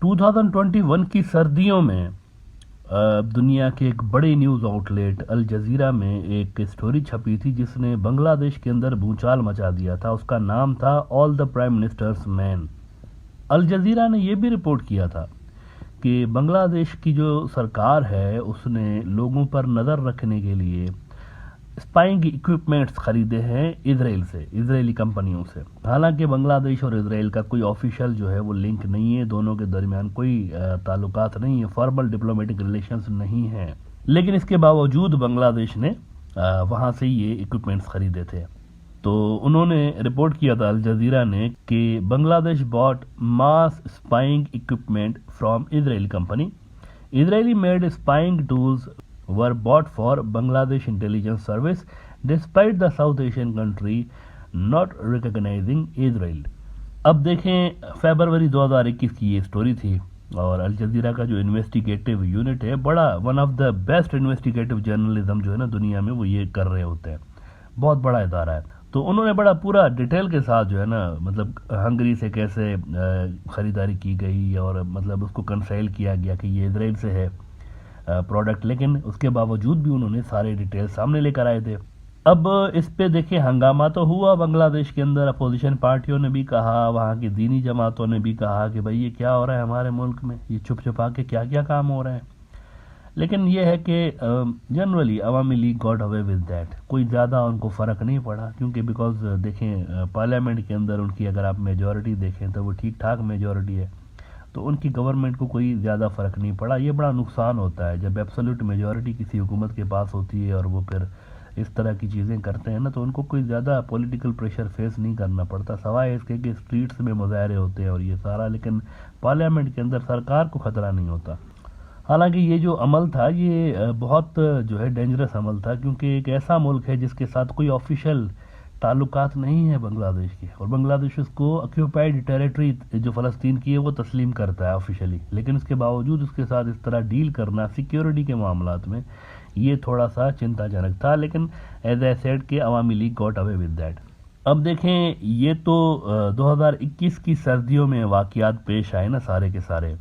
2021 की सर्दियों में दुनिया के एक बड़े न्यूज़ आउटलेट अल जजीरा में एक स्टोरी छपी थी जिसने बांग्लादेश के अंदर भूचाल मचा दिया था। उसका नाम था all the prime ministers man. Al Jazeera ने यह भी रिपोर्ट किया था कि बांग्लादेश की जो सरकार है उसने लोगों पर नज़र रखने के लिए स्पाइंग इक्विपमेंट्स खरीदे हैं इजरायली कंपनियों से। हालांकि बांग्लादेश और इजराइल का कोई ऑफिशियल जो है वो लिंक नहीं है, दोनों के दरमियान कोई ताल्लुकात नहीं है, फॉर्मल डिप्लोमेटिक रिलेशंस नहीं है, लेकिन इसके बावजूद बांग्लादेश ने वहां से ये इक्विपमेंट्स खरीदे थे। तो उन्होंने रिपोर्ट किया था अल जजीरा ने कि Bangladesh bought mass spying equipment from Israel company. Israeli made spying tools were bought for Bangladesh intelligence service despite the South Asian country not recognizing Israel। अब देखें फरवरी 2021 की ये स्टोरी थी और अल जजीरा का जो इन्वेस्टिगेटिव यूनिट है, बड़ा one of the best investigative journalism जो है ना दुनिया में, वो ये कर रहे होते हैं, बहुत बड़ा इदारा है। तो उन्होंने बड़ा पूरा डिटेल के साथ जो है ना, मतलब हंगरी से कैसे खरीदारी की गई और मतलब उसको कंसाइल किया गया कि ये इजराइल से है प्रोडक्ट, लेकिन उसके बावजूद भी उन्होंने सारे डिटेल सामने लेकर आए थे। अब इस पे देखिए हंगामा तो हुआ बांग्लादेश के अंदर, अपोजिशन पार्टियों ने भी कहा, वहाँ की दीनी जमातों ने भी कहा कि भाई ये क्या हो रहा है हमारे मुल्क में, ये छुप छुपा के क्या क्या काम हो रहे हैं। लेकिन ये है कि generally Awami League got away with that, कोई ज़्यादा उनको फ़र्क नहीं पड़ा, क्योंकि बिकॉज देखें पार्लियामेंट के अंदर उनकी अगर आप मेजॉरिटी देखें तो वो ठीक ठाक मेजॉरिटी है, तो उनकी गवर्नमेंट को कोई ज़्यादा फ़र्क नहीं पड़ा। ये बड़ा नुकसान होता है जब एब्सोल्यूट मेजॉरिटी किसी हुकूमत के पास होती है और वो फिर इस तरह की चीज़ें करते हैं ना, तो उनको कोई ज़्यादा पॉलिटिकल प्रेशर फेस नहीं करना पड़ता, सवाए इसके कि स्ट्रीट्स में मुजाहरे होते हैं और ये सारा, लेकिन पार्लियामेंट के अंदर सरकार को ख़तरा नहीं होता। हालांकि ये जो अमल था ये बहुत जो है डेंजरस अमल था, क्योंकि एक ऐसा मुल्क है जिसके साथ कोई ऑफिशियल ताल्लुकात नहीं है बांग्लादेश के, और बांग्लादेश उसको ऑक्यूपाइड टेरिटरी जो फ़लस्तीन की है वो तस्लीम करता है ऑफिशियली, लेकिन उसके बावजूद उसके साथ इस तरह डील करना सिक्योरिटी के मामलात में ये थोड़ा सा चिंताजनक था। लेकिन एज आई सेड के Awami League got away with that. अब देखें ये तो 2021 की सर्दियों में वाक़यात पेश आए ना सारे के सारे,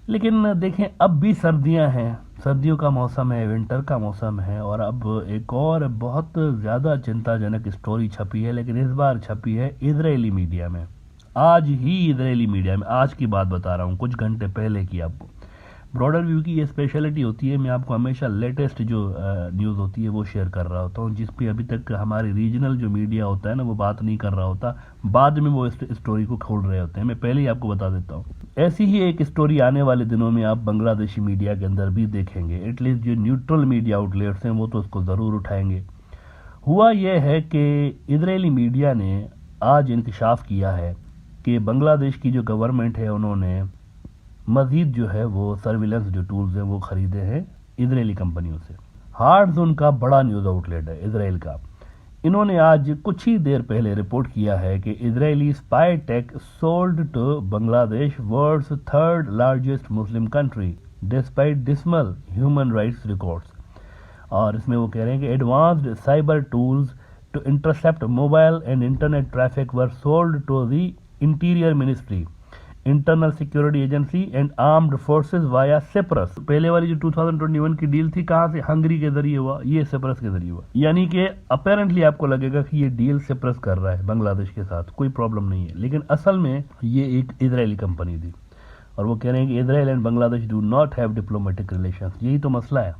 लेकिन देखें अब भी सर्दियां हैं, सर्दियों का मौसम है, विंटर का मौसम है, और अब एक और बहुत ज़्यादा चिंताजनक स्टोरी छपी है, लेकिन इस बार छपी है इजरायली मीडिया में। आज ही इजरायली मीडिया में, आज की बात बता रहा हूँ, कुछ घंटे पहले की। आपको ब्रॉडर व्यू की ये स्पेशलिटी होती है, मैं आपको हमेशा लेटेस्ट जो न्यूज़ होती है वो शेयर कर रहा होता हूँ, जिस पे अभी तक हमारी रीजनल जो मीडिया होता है ना वो बात नहीं कर रहा होता, बाद में वो इस स्टोरी को खोल रहे होते हैं। मैं पहले ही आपको बता देता हूँ, ऐसी ही एक स्टोरी आने वाले दिनों में आप बांग्लादेशी मीडिया के अंदर भी देखेंगे। एटलीस्ट जो न्यूट्रल मीडिया आउटलेट्स हैं वो तो उसको ज़रूर उठाएंगे। हुआ यह है कि इजरायली मीडिया ने आज इंकशाफ किया है कि बांग्लादेश की जो गवर्नमेंट है उन्होंने मजीद जो है वो सर्विलेंस जो टूल्स हैं वो खरीदे हैं इजरायली कंपनियों से। हार्ड जोन का बड़ा न्यूज़ आउटलेट है इजराइल का, इन्होंने आज कुछ ही देर पहले रिपोर्ट किया है कि Israeli spy tech sold to Bangladesh, world's third largest Muslim country, despite dismal human rights records. और इसमें वो कह रहे हैं कि advanced cyber tools to intercept mobile and internet traffic were sold to the interior ministry, internal security agency and armed forces via Cyprus. पहले वाली जो 2021 की डील थी कहाँ से, हंगरी के जरिए हुआ, ये सिप्रस के जरिए हुआ। यानी कि अपेरेंटली आपको लगेगा कि ये डील सिप्रस कर रहा है बांग्लादेश के साथ, कोई प्रॉब्लम नहीं है, लेकिन असल में ये एक इजरायली कंपनी थी। और वो कह रहे हैं कि Israel and Bangladesh do not have diplomatic relation. यही तो मसला है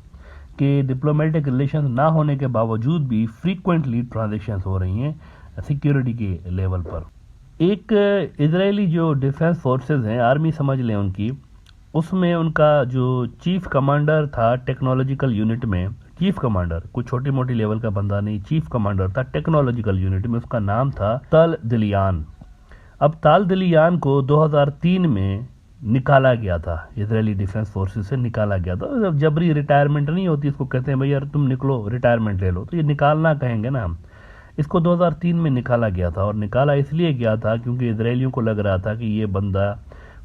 कि डिप्लोमेटिक रिलेशन ना होने के बावजूद भी फ्रीक्वेंटली ट्रांजेक्शन हो रही हैं सिक्योरिटी के लेवल पर। एक इजरायली जो डिफेंस फोर्सेस हैं, आर्मी समझ लें उनकी, उसमें उनका जो चीफ कमांडर था टेक्नोलॉजिकल यूनिट में, चीफ कमांडर कोई छोटी मोटी लेवल का बंदा नहीं, चीफ कमांडर था टेक्नोलॉजिकल यूनिट में, उसका नाम था तल दिलियान। अब ताल दिलियान को 2003 में निकाला गया था, इजरायली डिफेंस फोर्सेस से निकाला गया था। जबरी रिटायरमेंट नहीं होती, इसको कहते हैं भाई यार तुम निकलो, रिटायरमेंट ले लो, तो ये निकालना कहेंगे ना हम। इसको 2003 में निकाला गया था, और निकाला इसलिए गया था क्योंकि इजरायलियों को लग रहा था कि ये बंदा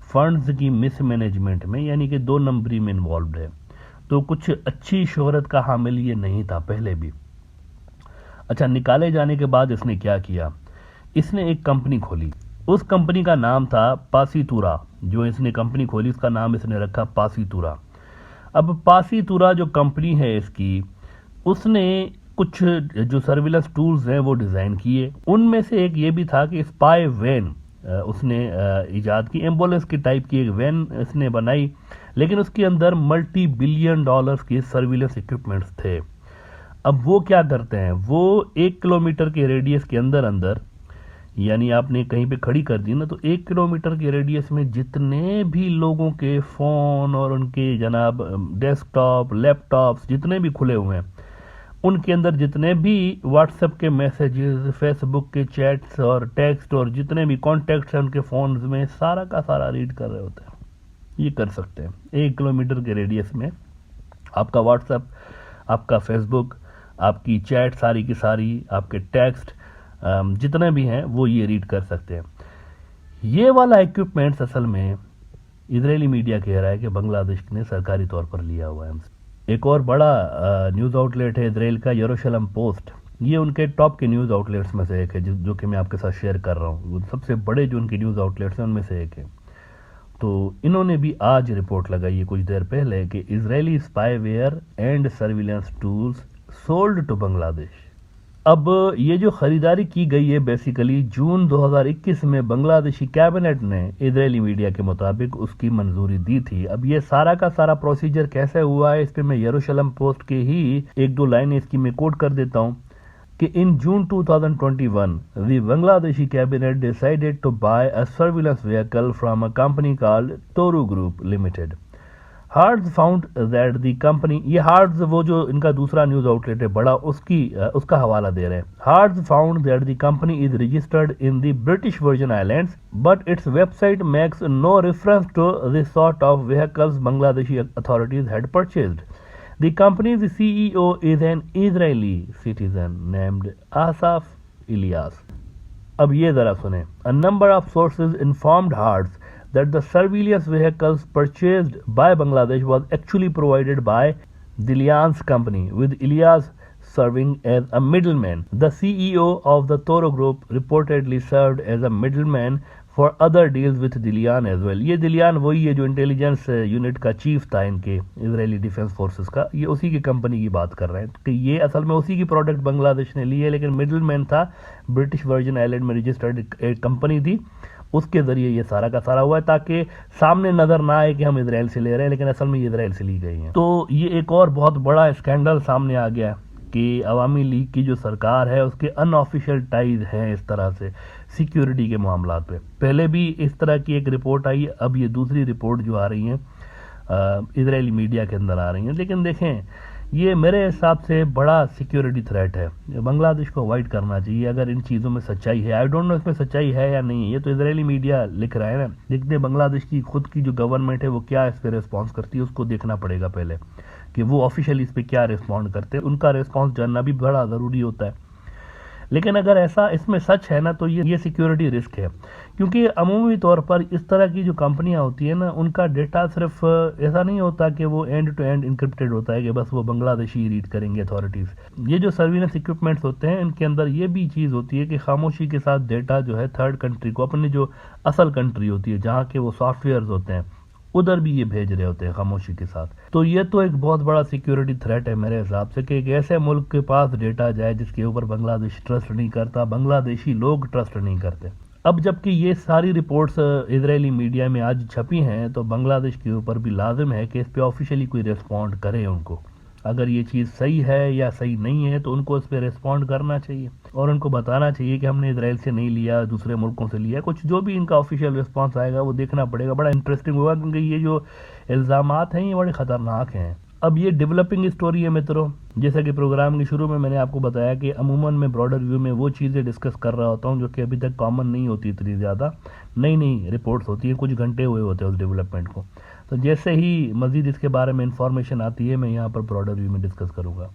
फंड्स की मिसमैनेजमेंट में यानी कि 2 नंबरी में इन्वॉल्व है, तो कुछ अच्छी शोहरत का हामिल ये नहीं था पहले भी। अच्छा, निकाले जाने के बाद इसने क्या किया, इसने एक कंपनी खोली, उस कंपनी का नाम था पासीतूरा। जो इसने कंपनी खोली उसका नाम इसने रखा पासीतूरा। अब पासीतूरा जो कंपनी है इसकी, उसने कुछ जो सर्विलेंस टूल्स हैं वो डिज़ाइन किए। उनमें से एक ये भी था कि स्पाई वैन उसने इजाद की। एम्बुलेंस की टाइप की एक वैन इसने बनाई, लेकिन उसके अंदर मल्टी बिलियन डॉलर्स के सर्विलेंस इक्विपमेंट्स थे। अब वो क्या करते हैं, वो 1 किलोमीटर के रेडियस के अंदर अंदर, यानी आपने कहीं पे खड़ी कर दी ना, तो 1 किलोमीटर के रेडियस में जितने भी लोगों के फ़ोन और उनके जनाब डेस्कटॉप, लैपटॉप्स जितने भी खुले हुए हैं, उनके अंदर जितने भी व्हाट्सएप के मैसेजेस, फेसबुक के चैट्स और टेक्स्ट और जितने भी कॉन्टैक्ट्स हैं उनके फ़ोन में, सारा का सारा रीड कर रहे होते हैं। ये कर सकते हैं 1 किलोमीटर के रेडियस में। आपका व्हाट्सएप, आपका फेसबुक, आपकी चैट सारी की सारी, आपके टेक्स्ट जितने भी हैं वो ये रीड कर सकते हैं। ये वाला इक्विपमेंट्स असल में इजरायली मीडिया कह रहा है कि बांग्लादेश ने सरकारी तौर पर लिया हुआ है। एक और बड़ा न्यूज़ आउटलेट है इजराइल का, यरूशलेम पोस्ट। ये उनके टॉप के न्यूज़ आउटलेट्स में से एक है, जो कि मैं आपके साथ शेयर कर रहा हूँ। सबसे बड़े जो उनके न्यूज़ आउटलेट्स हैं उनमें से एक है। तो इन्होंने भी आज रिपोर्ट लगाई है कुछ देर पहले कि Israeli spyware and surveillance tools sold to Bangladesh. अब ये जो खरीदारी की गई है बेसिकली जून 2021 में बांग्लादेशी कैबिनेट ने इजरायली मीडिया के मुताबिक उसकी मंजूरी दी थी। अब ये सारा का सारा प्रोसीजर कैसे हुआ है, इस पे मैं यरूशलेम पोस्ट के ही 1-2 लाइनें इसकी मैं कोट कर देता हूँ कि इन जून 2021 the Bangladeshi cabinet decided to buy a surveillance vehicle from a company called Toru Group Limited. हार्ड्स फाउंड दैट दी कंपनी, ये हार्ड्स वो जो इनका दूसरा न्यूज आउटलेट है बड़ा, उसका हवाला दे रहे हैं। हार्ड्स found that the company is registered in the British Virgin Islands but its website makes no reference to the sort of vehicles Bangladeshi authorities had purchased. The company's CEO is an Israeli citizen named Asaf Ilyas. अब ये जरा सुने। A number of sources informed Hards that the surveillance vehicles purchased by Bangladesh was actually provided by Dilian's company, with Ilyas serving as a middleman. The CEO of the Toro Group reportedly served as a middleman for other deals with Dilian as well. ये दिलियान वही है जो intelligence unit का chief था इनके Israeli defence forces का। ये उसी की कंपनी की बात कर रहे हैं कि ये असल में उसी की प्रोडक्ट बांग्लादेश ने ली है, लेकिन मिडलमैन था, ब्रिटिश वर्जिन आइलैंड में रजिस्टर्ड एक कंपनी थी, उसके ज़रिए ये सारा का सारा हुआ है ताकि सामने नज़र ना आए कि हम इजराइल से ले रहे हैं, लेकिन असल में ये इजराइल से ली गई हैं। तो ये एक और बहुत बड़ा स्कैंडल सामने आ गया कि अवामी लीग की जो सरकार है उसके अनऑफिशियल टाइज हैं इस तरह से सिक्योरिटी के मामला पे। पहले भी इस तरह की एक रिपोर्ट आई, अब ये दूसरी रिपोर्ट जो आ रही हैं इजरायली मीडिया के अंदर आ रही हैं। लेकिन देखें, ये मेरे हिसाब से बड़ा सिक्योरिटी थ्रेट है, बांग्लादेश को अवॉइड करना चाहिए अगर इन चीज़ों में सच्चाई है। आई डोंट नो इसमें सच्चाई है या नहीं, ये तो इजरायली मीडिया लिख रहा है ना। देखते हैं बांग्लादेश की खुद की जो गवर्नमेंट है वो क्या इस पर रिस्पॉन्स करती है, उसको देखना पड़ेगा पहले कि वो ऑफिशियली इस पर क्या रिस्पॉन्ड करते हैं। उनका रिस्पॉन्स जानना भी बड़ा ज़रूरी होता है। लेकिन अगर ऐसा इसमें सच है ना तो ये सिक्योरिटी रिस्क है, क्योंकि अमूमी तौर पर इस तरह की जो कंपनियां होती है ना उनका डेटा सिर्फ ऐसा नहीं होता कि वो एंड टू एंड इंक्रिप्टेड होता है कि बस वो बांग्लादेशी रीड करेंगे अथॉरिटीज़। ये जो सर्विलेंस इक्विपमेंट्स होते हैं इनके अंदर ये भी चीज़ होती है कि खामोशी के साथ डेटा जो है थर्ड कंट्री को, अपनी जो असल कंट्री होती है जहाँ के वो सॉफ्टवेयर होते हैं, उधर भी ये भेज रहे होते हैं खामोशी के साथ। तो ये तो एक बहुत बड़ा सिक्योरिटी थ्रेट है मेरे हिसाब से कि एक ऐसे मुल्क के पास डेटा जाए जिसके ऊपर बांग्लादेश ट्रस्ट नहीं करता, बांग्लादेशी लोग ट्रस्ट नहीं करते। अब जबकि ये सारी रिपोर्ट्स इजरायली मीडिया में आज छपी हैं तो बांग्लादेश के ऊपर भी लाजिम है कि इस पर ऑफिशियली कोई रिस्पॉन्ड करे उनको। अगर ये चीज़ सही है या सही नहीं है तो उनको इस पर रिस्पॉन्ड करना चाहिए और उनको बताना चाहिए कि हमने इजराइल से नहीं लिया, दूसरे मुल्कों से लिया। कुछ जो भी इनका ऑफिशियल रिस्पॉन्स आएगा वो देखना पड़ेगा। बड़ा इंटरेस्टिंग होगा क्योंकि ये जो इल्ज़ामात हैं ये बड़े ख़तरनाक हैं। अब ये डेवलपिंग स्टोरी है मित्रों, जैसा कि प्रोग्राम के शुरू में मैंने आपको बताया कि अमूमन मैं ब्रॉडर व्यू में वो चीज़ें डिस्कस कर रहा होता हूँ जो कि अभी तक कॉमन नहीं होती, इतनी ज़्यादा नई रिपोर्ट्स होती हैं, कुछ घंटे हुए होते हैं उस डेवलपमेंट को। तो जैसे ही मज़ीद इसके बारे में इंफॉर्मेशन आती है मैं यहाँ पर ब्रॉडर व्यू में डिस्कस करूँगा।